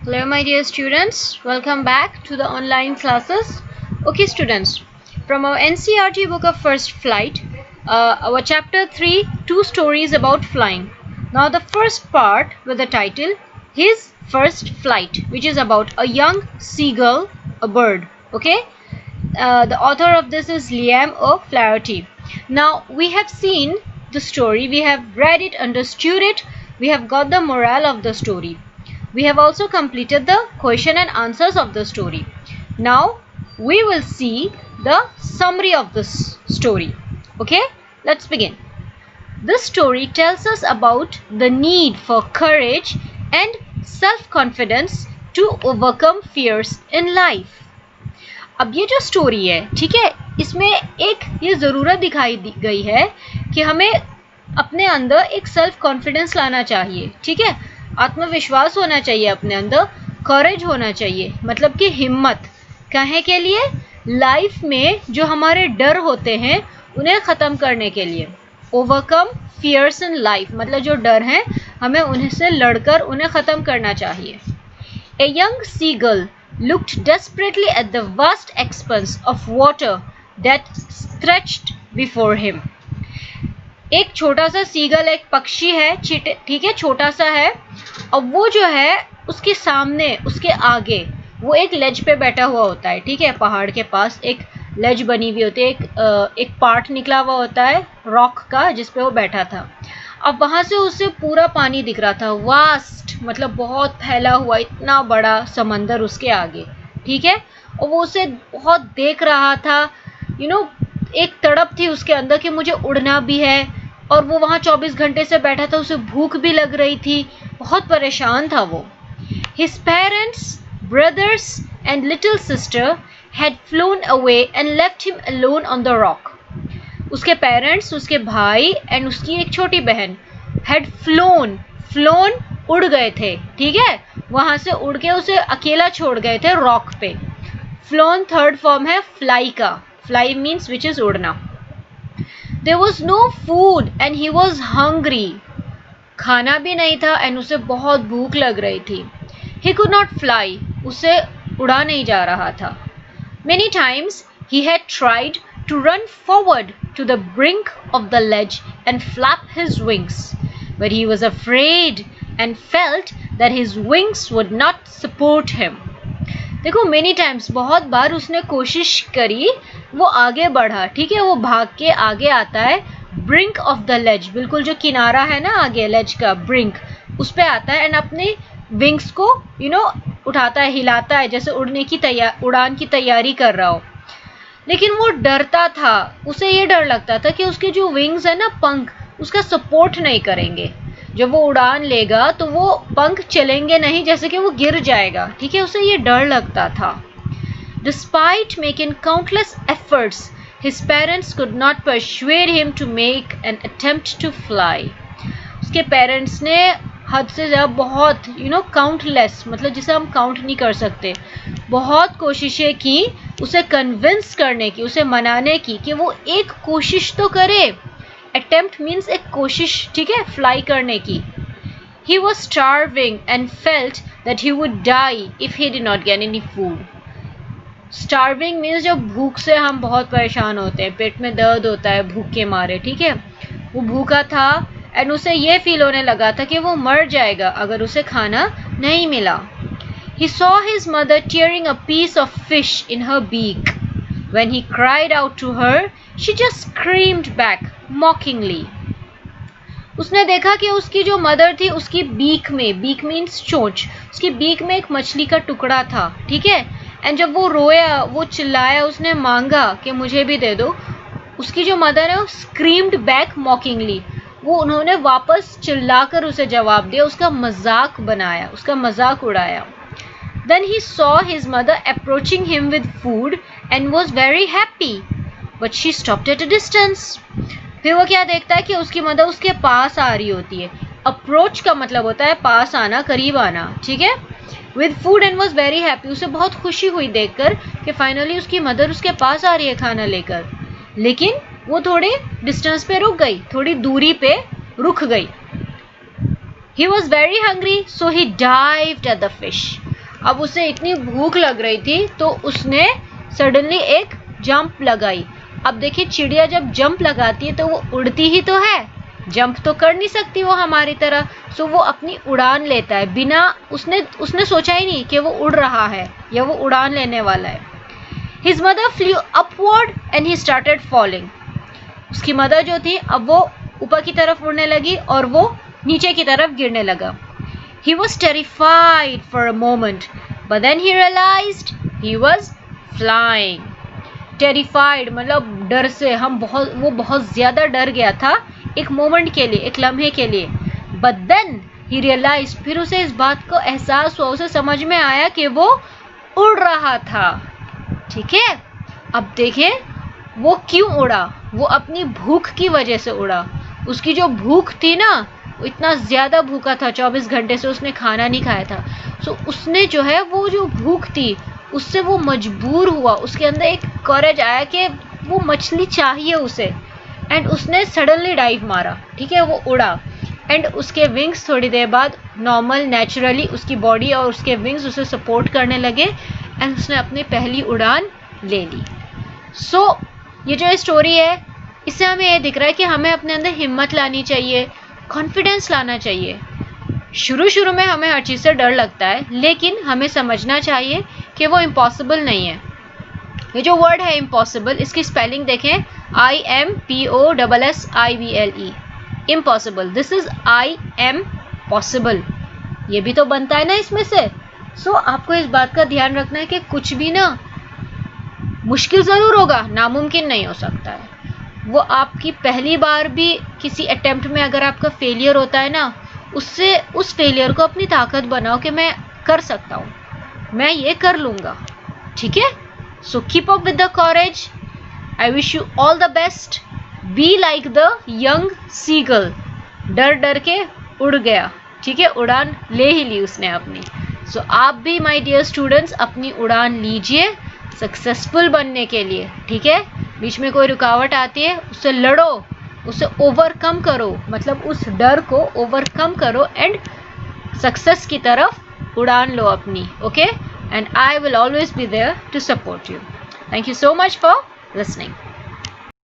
Hello my dear students, welcome back to the online classes. Okay students, from our NCERT book of First Flight, our chapter 3, two stories about flying. Now the first part with the title, His First Flight, which is about a young seagull, a bird. Okay, the author of this is Liam O'Flaherty. Now we have seen the story, we have read it, understood it, we have got the moral of the story. We have also completed the question and answers of the story. Now we will see the summary of this story. Okay, let's begin. This story tells us about the need for courage and self-confidence to overcome fears in life. अब ये जो story है, ठीक है, इसमें एक ये ज़रूरत दिखाई गई है कि हमें अपने अंदर एक सेल्फ कॉन्फिडेंस लाना चाहिए, ठीक है, आत्मविश्वास होना चाहिए अपने अंदर, करेज होना चाहिए, मतलब कि हिम्मत कहे के लिए, लाइफ में जो हमारे डर होते हैं उन्हें ख़त्म करने के लिए. ओवरकम फियर्स इन लाइफ, मतलब जो डर हैं हमें उनसे लड़कर उन्हें ख़त्म करना चाहिए. A young seagull looked desperately at the vast expanse of water that stretched before him. एक छोटा सा सीगल, एक पक्षी है, ठीक है, छोटा सा है, और वो जो है उसके सामने, उसके आगे वो एक लेज पे बैठा हुआ होता है, ठीक है, पहाड़ के पास एक लेज बनी हुई होती है, एक पार्ट निकला हुआ होता है रॉक का जिस पे वो बैठा था. अब वहाँ से उसे पूरा पानी दिख रहा था, वास्ट, मतलब बहुत फैला हुआ, इतना बड़ा समंदर उसके आगे, ठीक है, और वो उसे बहुत देख रहा था. एक तड़प थी उसके अंदर कि मुझे उड़ना भी है, और वो वहाँ 24 घंटे से बैठा था, उसे भूख भी लग रही थी, बहुत परेशान था वो. His parents, brothers and little sister had flown away and left him alone on the rock. उसके पेरेंट्स, उसके भाई एंड उसकी एक छोटी बहन had flown उड़ गए थे, ठीक है, वहाँ से उड़ के उसे अकेला छोड़ गए थे रॉक पे. flown थर्ड फॉर्म है फ्लाई का, फ्लाई मीन्स विच इज उड़ना. There was no food and he was hungry. खाना भी नहीं था एंड उसे बहुत भूख लग रही थी. He could not fly. उसे उड़ा नहीं जा रहा था. Many times he had tried to run forward to the brink of the ledge and flap his wings, but he was afraid and felt that his wings would not support him. देखो, many times, बहुत बार उसने कोशिश करी, वो आगे बढ़ा, ठीक है, वो भाग के आगे आता है ब्रिंक ऑफ द लेज, बिल्कुल जो किनारा है ना आगे लेज का, ब्रिंक, उस पे आता है एंड अपने विंग्स को उठाता है, हिलाता है, जैसे उड़ान की तैयारी कर रहा हो. लेकिन वो डरता था, उसे ये डर लगता था कि उसके जो विंग्स है ना, पंख, उसका सपोर्ट नहीं करेंगे. जब वो उड़ान लेगा तो वो पंख चलेंगे नहीं, जैसे कि वो गिर जाएगा, ठीक है, उसे ये डर लगता था. Despite making countless efforts, his parents could not persuade him to make an attempt to fly. उसके पेरेंट्स ने हद से ज़्यादा बहुत काउंटलेस, मतलब जिसे हम काउंट नहीं कर सकते, बहुत कोशिशें की उसे कन्विंस करने की, उसे मनाने की कि वो एक कोशिश तो करे. अटेम्प्ट मीन्स एक कोशिश, ठीक है, फ्लाई करने की. He was starving and felt that he would die if he did not get any food. Starving means जब भूख से हम बहुत परेशान होते हैं, पेट में दर्द होता है भूख के मारे, ठीक है, वो भूखा था एंड उसे ये फील होने लगा था कि वो मर जाएगा अगर उसे खाना नहीं मिला. He saw his mother tearing a piece of fish in her beak. When he cried out to her, she just screamed back mockingly. उसने देखा कि उसकी जो मदर थी, उसकी बीक में, बीक मीन्स चोंच, उसकी बीक में एक मछली का टुकड़ा था, ठीक है, एंड जब वो रोया, वो चिल्लाया, उसने मांगा कि मुझे भी दे दो, उसकी जो मदर है वो स्क्रीम्ड बैक मॉकिंगली, वो उन्होंने वापस चिल्लाकर उसे जवाब दिया, उसका मजाक बनाया, उसका मजाक उड़ाया. Then he saw his mother approaching him with food and was very happy, but she stopped at a distance. फिर वो क्या देखता है कि उसकी मदर उसके पास आ रही होती है. अप्रोच का मतलब होता है पास आना, करीब आना, ठीक है. With food and was very happy. उसे बहुत खुशी हुई देखकर कि फाइनली उसकी मदर उसके पास आ रही है खाना लेकर. लेकिन वो थोड़े डिस्टेंस पे रुक गई, थोड़ी दूरी पे रुक गई. He was very hungry, so he dived at the fish. अब उसे इतनी भूख लग रही थी तो उसने सडनली एक जंप लगाई। अब देखिए चिड़िया जब जंप लगाती है तो वो उड़ती ही तो है, जंप तो कर नहीं सकती वो हमारी तरह। सो वो अपनी उड़ान लेता है बिना उसने सोचा ही नहीं कि वो उड़ रहा है या वो उड़ान लेने वाला है। His mother flew upward and he started falling. उसकी मदर जो थी अब वो ऊपर की तरफ उड़ने लगी और वो नीचे की तरफ गिरने लगा। He was terrified for a moment, but then he realized he was flying. Terrified मतलब डर से वो बहुत ज़्यादा डर गया था एक मोमेंट के लिए, एक लम्हे के लिए। But then he realized, फिर उसे इस बात को एहसास हुआ, उसे समझ में आया कि वो उड़ रहा था। ठीक है, अब देखें वो क्यों उड़ा, वो अपनी भूख की वजह से उड़ा। उसकी जो भूख थी ना, वो इतना ज़्यादा भूखा था, 24 घंटे से उसने खाना नहीं खाया था। सो उसने जो है वो जो भूख थी उससे वो मजबूर हुआ, उसके अंदर एक करेज आया कि वो मछली चाहिए उसे, एंड उसने सडनली डाइव मारा। ठीक है, वो उड़ा एंड उसके विंग्स थोड़ी देर बाद नॉर्मल नेचुरली उसकी बॉडी और उसके विंग्स उसे सपोर्ट करने लगे एंड उसने अपनी पहली उड़ान ले ली। सो ये जो स्टोरी है इससे हमें ये दिख रहा है कि हमें अपने अंदर हिम्मत लानी चाहिए, कॉन्फिडेंस लाना चाहिए। शुरू में हमें हर चीज़ से डर लगता है, लेकिन हमें समझना चाहिए कि वो इम्पॉसिबल नहीं है। ये जो वर्ड है इम्पॉसिबल, इसकी स्पेलिंग देखें, IMPOSSIBLE, impossible. This is I am possible, ये भी तो बनता है ना इसमें से। सो आपको इस बात का ध्यान रखना है कि कुछ भी ना मुश्किल ज़रूर होगा, नामुमकिन नहीं हो सकता है। वो आपकी पहली बार भी किसी अटेम्प्ट में अगर आपका फेलियर होता है ना, उससे उस फेलियर को अपनी ताकत बनाओ कि मैं कर सकता हूँ, मैं ये कर लूँगा। ठीक है, so keep up with the courage. I wish you all the best. Be like the young seagull, डर डर के उड़ गया। ठीक है, उड़ान ले ही ली उसने अपनी। सो आप भी माय डियर स्टूडेंट्स अपनी उड़ान लीजिए सक्सेसफुल बनने के लिए। ठीक है, बीच में कोई रुकावट आती है उससे लड़ो, उसे ओवरकम करो, मतलब उस डर को ओवरकम करो एंड सक्सेस की तरफ उड़ान लो अपनी। Okay, and I will always be there to support you. Thank you so much for listening.